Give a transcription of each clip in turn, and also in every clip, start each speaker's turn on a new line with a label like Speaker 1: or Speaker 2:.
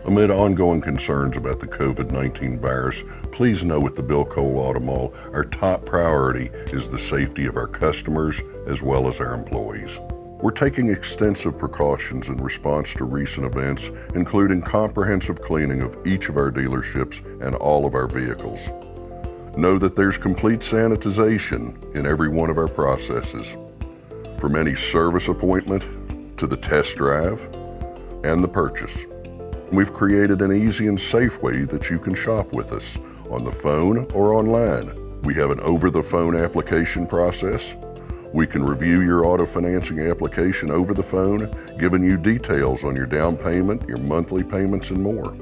Speaker 1: Amid ongoing concerns about the COVID-19 virus, please know at the Bill Cole Automall, our top priority is the safety of our customers as well as our employees. We're taking extensive precautions in response to recent events, including comprehensive cleaning of each of our dealerships and all of our vehicles. Know that there's complete sanitization in every one of our processes, from any service appointment to the test drive and the purchase. We've created an easy and safe way that you can shop with us on the phone or online. We have an over-the-phone application process. We can review your auto financing application over the phone, giving you details on your down payment, your monthly payments, and more.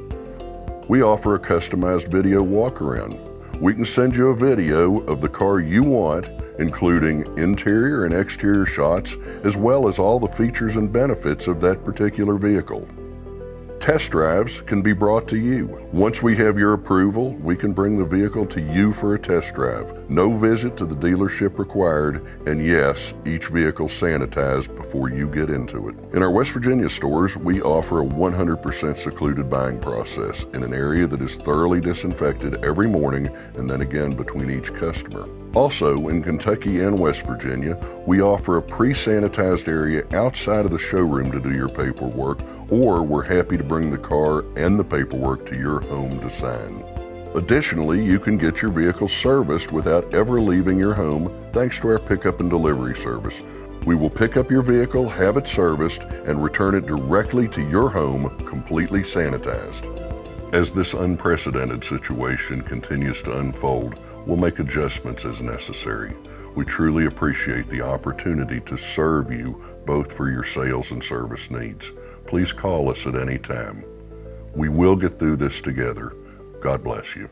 Speaker 1: We offer a customized video walk-around. We can send you a video of the car you want, including interior and exterior shots, as well as all the features and benefits of that particular vehicle. Test drives can be brought to you. Once we have your approval, we can bring the vehicle to you for a test drive. No visit to the dealership required, and yes, each vehicle sanitized before you get into it. In our West Virginia stores, we offer a 100% secluded buying process in an area that is thoroughly disinfected every morning and then again between each customer. Also, in Kentucky and West Virginia, we offer a pre-sanitized area outside of the showroom to do your paperwork, or we're happy to bring the car and the paperwork to your home to sign. Additionally, you can get your vehicle serviced without ever leaving your home thanks to our pickup and delivery service. We will pick up your vehicle, have it serviced, and return it directly to your home completely sanitized. As this unprecedented situation continues to unfold, we'll make adjustments as necessary. We truly appreciate the opportunity to serve you both for your sales and service needs. Please call us at any time. We will get through this together. God bless you.